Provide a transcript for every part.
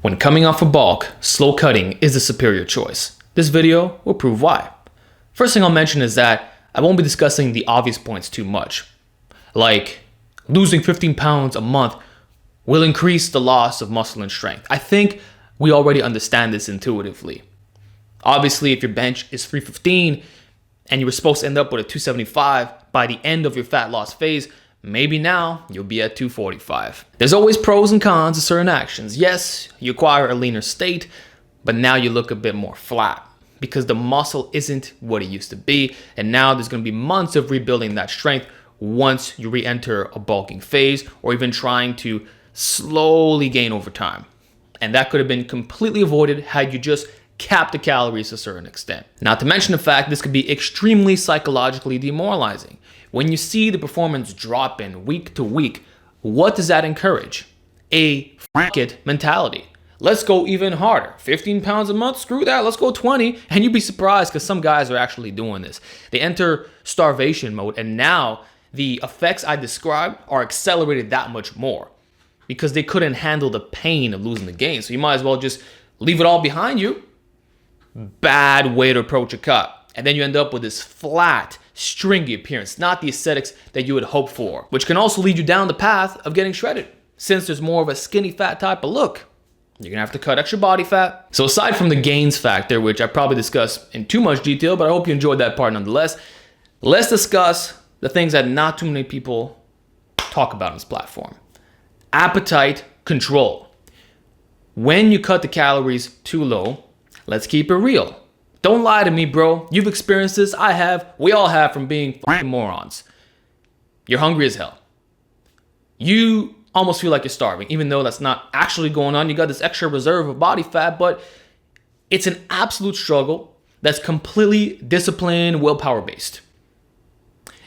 When coming off a bulk, slow cutting is the superior choice. This video will prove why. First thing I'll mention is that I won't be discussing the obvious points too much. Like, losing 15 pounds a month will increase the loss of muscle and strength. I think we already understand this intuitively. Obviously, if your bench is 315 and you were supposed to end up with a 275 by the end of your fat loss phase, maybe now you'll be at 245. There's always pros and cons to certain actions. Yes, you acquire a leaner state, but now you look a bit more flat because the muscle isn't what it used to be. And now there's going to be months of rebuilding that strength once you re-enter a bulking phase or even trying to slowly gain over time. And that could have been completely avoided had you just capped the calories to a certain extent. Not to mention the fact this could be extremely psychologically demoralizing. When you see the performance drop in week to week, what does that encourage? A f it mentality. Let's go even harder. 15 pounds a month? Screw that. Let's go 20. And you'd be surprised because some guys are actually doing this. They enter starvation mode, and now the effects I described are accelerated that much more because they couldn't handle the pain of losing the gain. So you might as well just leave it all behind you. Bad way to approach a cut. And then you end up with this flat, stringy appearance, not the aesthetics that you would hope for, which can also lead you down the path of getting shredded. Since there's more of a skinny fat type of look, you're gonna have to cut extra body fat. So aside from the gains factor, which I probably discussed in too much detail, but I hope you enjoyed that part nonetheless, let's discuss the things that not too many people talk about on this platform. Appetite control. When you cut the calories too low, let's keep it real. Don't lie to me, bro. You've experienced this. I have. We all have from being fucking morons. You're hungry as hell. You almost feel like you're starving, even though that's not actually going on. You got this extra reserve of body fat, but it's an absolute struggle that's completely discipline, willpower based.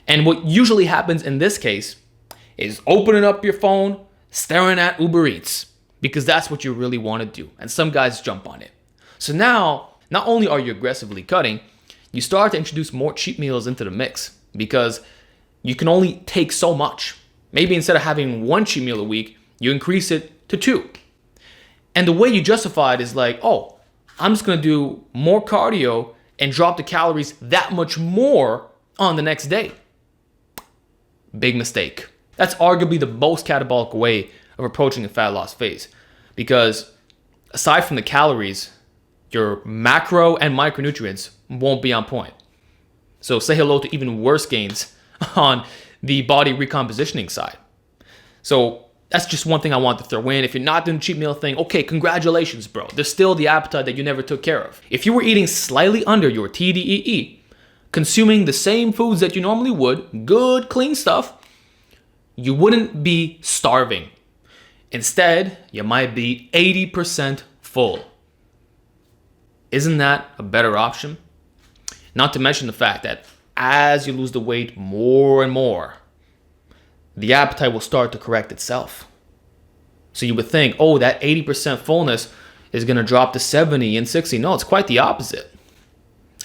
And what usually happens in this case is opening up your phone, staring at Uber Eats, because that's what you really want to do. And some guys jump on it. So now, not only are you aggressively cutting, you start to introduce more cheat meals into the mix because you can only take so much. Maybe instead of having one cheat meal a week, you increase it to 2. And the way you justify it is like, oh, I'm just going to do more cardio and drop the calories that much more on the next day. Big mistake. That's arguably the most catabolic way of approaching a fat loss phase because aside from the calories, your macro and micronutrients won't be on point. So say hello to even worse gains on the body recompositioning side. So that's just one thing I want to throw in. If you're not doing the cheat meal thing, okay, congratulations, bro. There's still the appetite that you never took care of. If you were eating slightly under your TDEE, consuming the same foods that you normally would, good, clean stuff, you wouldn't be starving. Instead, you might be 80% full. Isn't that a better option? Not to mention the fact that as you lose the weight more and more, the appetite will start to correct itself. So you would think, oh, that 80% fullness is going to drop to 70 and 60. No, it's quite the opposite.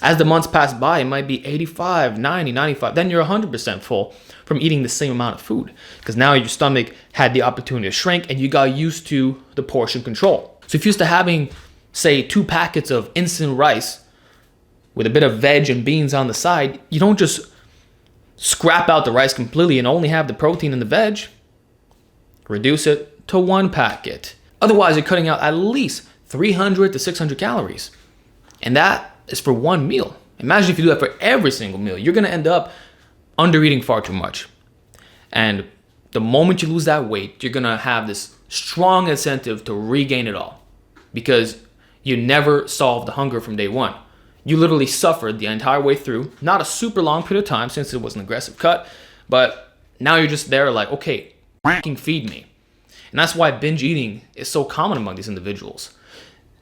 As the months pass by, it might be 85, 90, 95. Then you're 100% full from eating the same amount of food because now your stomach had the opportunity to shrink and you got used to the portion control. So if you're used to having, say, 2 packets of instant rice with a bit of veg and beans on the side, you don't just scrap out the rice completely and only have the protein and the veg. Reduce it to 1 packet. Otherwise, you're cutting out at least 300 to 600 calories. And that is for one meal. Imagine if you do that for every single meal. You're going to end up under eating far too much. And the moment you lose that weight, you're going to have this strong incentive to regain it all because you never solved the hunger from day one. You literally suffered the entire way through, not a super long period of time since it was an aggressive cut, but now you're just there like, okay, fucking feed me. And that's why binge eating is so common among these individuals.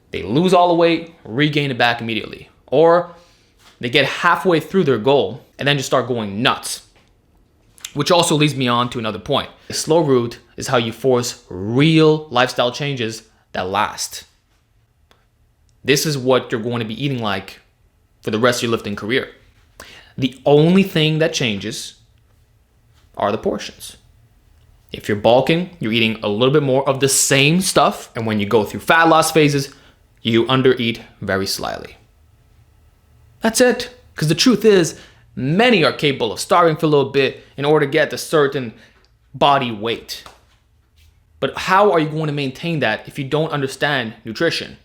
They lose all the weight, regain it back immediately. Or they get halfway through their goal and then just start going nuts. Which also leads me on to another point. The slow route is how you force real lifestyle changes that last. This is what you're going to be eating like for the rest of your lifting career. The only thing that changes are the portions. If you're bulking, you're eating a little bit more of the same stuff. And when you go through fat loss phases, you undereat very slightly. That's it. Because the truth is, many are capable of starving for a little bit in order to get a certain body weight. But how are you going to maintain that if you don't understand nutrition?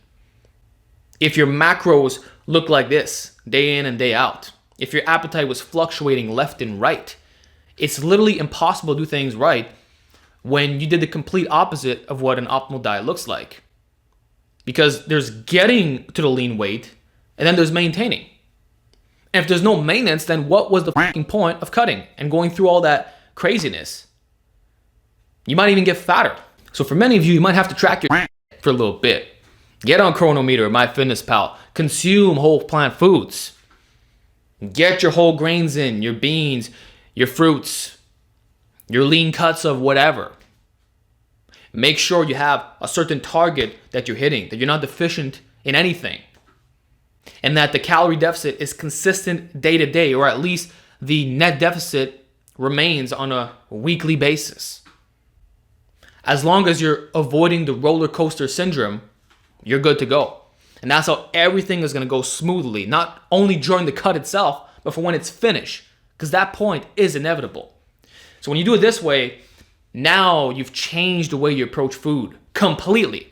If your macros look like this day in and day out, if your appetite was fluctuating left and right, it's literally impossible to do things right when you did the complete opposite of what an optimal diet looks like. Because there's getting to the lean weight and then there's maintaining. And if there's no maintenance, then what was the fucking point of cutting and going through all that craziness? You might even get fatter. So for many of you, you might have to track your for a little bit. Get on Chronometer or MyFitnessPal. Consume whole plant foods. Get your whole grains in, your beans, your fruits, your lean cuts of whatever. Make sure you have a certain target that you're hitting, that you're not deficient in anything. And that the calorie deficit is consistent day to day, or at least the net deficit remains on a weekly basis. As long as you're avoiding the roller coaster syndrome, you're good to go. And that's how everything is going to go smoothly, not only during the cut itself, but for when it's finished, because that point is inevitable. So when you do it this way, now you've changed the way you approach food completely.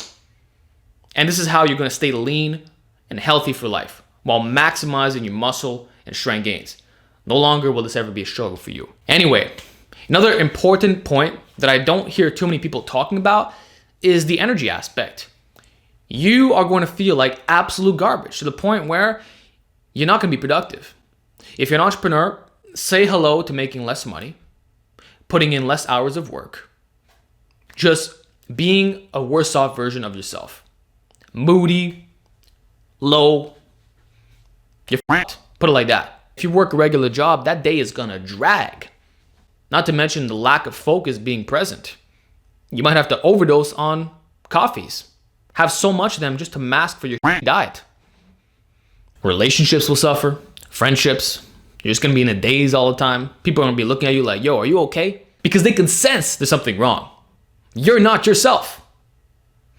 And this is how you're going to stay lean and healthy for life while maximizing your muscle and strength gains. No longer will this ever be a struggle for you. Anyway, another important point that I don't hear too many people talking about is the energy aspect. You are going to feel like absolute garbage to the point where you're not going to be productive. If you're an entrepreneur, say hello to making less money, putting in less hours of work, just being a worse off version of yourself. Moody, low, you're put it like that. If you work a regular job, that day is going to drag. Not to mention the lack of focus being present. You might have to overdose on coffees. Have so much of them just to mask for your diet. Relationships will suffer. Friendships. You're just going to be in a daze all the time. People are going to be looking at you like, yo, are you okay? Because they can sense there's something wrong. You're not yourself.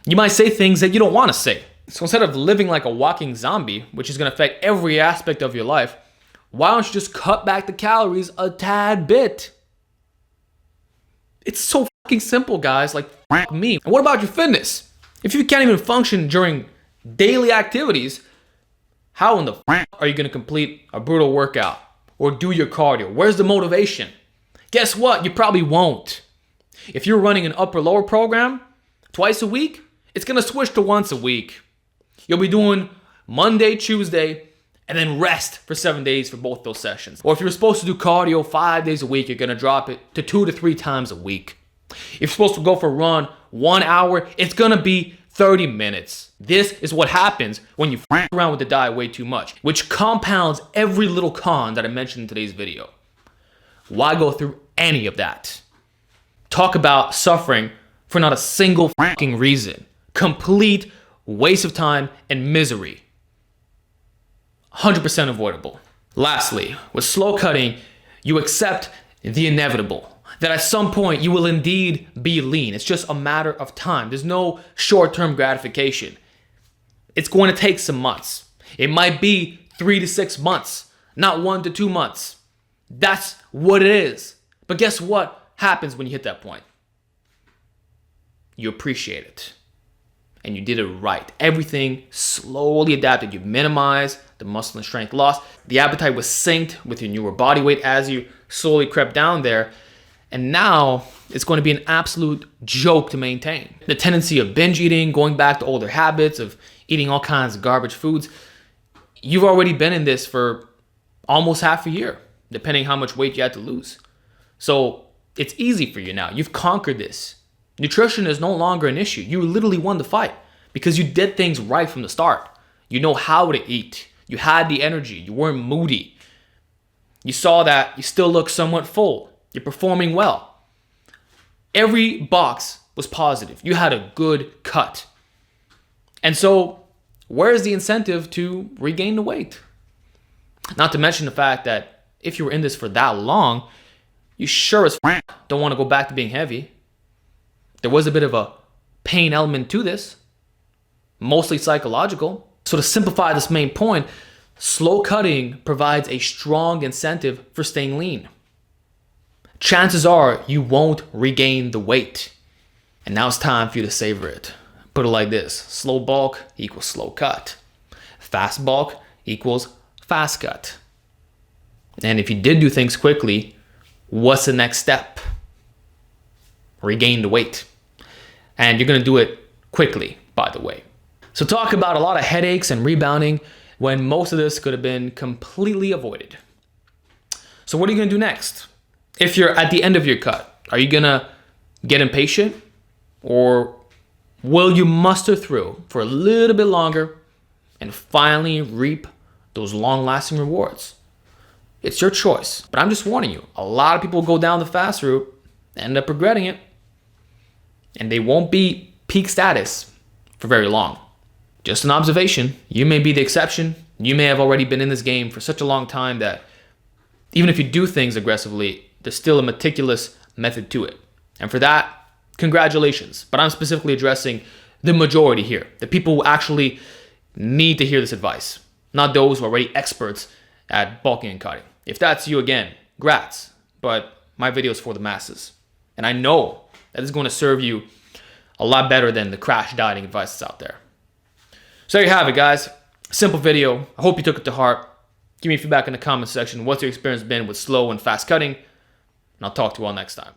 You might say things that you don't want to say. So instead of living like a walking zombie, which is going to affect every aspect of your life, why don't you just cut back the calories a tad bit? It's so fucking simple, guys. Like, f me. And what about your fitness? If you can't even function during daily activities, how in the f are you going to complete a brutal workout or do your cardio? Where's the motivation? Guess what? You probably won't. If you're running an upper-lower program twice a week, it's going to switch to once a week. You'll be doing Monday, Tuesday, and then rest for 7 days for both those sessions. Or if you're supposed to do cardio 5 days a week, you're going to drop it to 2 to 3 times a week. If you're supposed to go for a run 1 hour, it's going to be 30 minutes. This is what happens when you f around with the diet way too much, which compounds every little con that I mentioned in today's video. Why go through any of that? Talk about suffering for not a single fucking reason. Complete waste of time and misery. 100% avoidable. Lastly, with slow cutting, you accept the inevitable. That at some point you will indeed be lean. It's just a matter of time. There's no short-term gratification. It's going to take some months. It might be 3 to 6 months, not 1 to 2 months. That's what it is. But guess what happens when you hit that point? You appreciate it. And you did it right. Everything slowly adapted. You minimized the muscle and strength loss. The appetite was synced with your newer body weight as you slowly crept down there. And now it's going to be an absolute joke to maintain. The tendency of binge eating, going back to older habits of eating all kinds of garbage foods. You've already been in this for almost half a year, depending how much weight you had to lose. So it's easy for you now. You've conquered this. Nutrition is no longer an issue. You literally won the fight because you did things right from the start. You know how to eat. You had the energy. You weren't moody. You saw that you still look somewhat full. You're performing well. Every box was positive. You had a good cut. And so, where's the incentive to regain the weight? Not to mention the fact that if you were in this for that long, you sure as don't want to go back to being heavy. There was a bit of a pain element to this, mostly psychological. So to simplify this main point, slow cutting provides a strong incentive for staying lean. Chances are you won't regain the weight. And now it's time for you to savor it. Put it like this: slow bulk equals slow cut. Fast bulk equals fast cut. And if you did do things quickly, what's the next step? Regain the weight. And you're going to do it quickly, by the way. So talk about a lot of headaches and rebounding when most of this could have been completely avoided. So what are you going to do next? If you're at the end of your cut, are you going to get impatient? Or will you muster through for a little bit longer and finally reap those long-lasting rewards? It's your choice, but I'm just warning you. A lot of people go down the fast route, end up regretting it, and they won't be peak status for very long. Just an observation. You may be the exception. You may have already been in this game for such a long time that even if you do things aggressively, there's still a meticulous method to it. And for that, congratulations. But I'm specifically addressing the majority here, the people who actually need to hear this advice, not those who are already experts at bulking and cutting. If that's you, again, congrats. But my video is for the masses. And I know that is going to serve you a lot better than the crash dieting advice that's out there. So there you have it, guys. Simple video. I hope you took it to heart. Give me feedback in the comment section. What's your experience been with slow and fast cutting? And I'll talk to you all next time.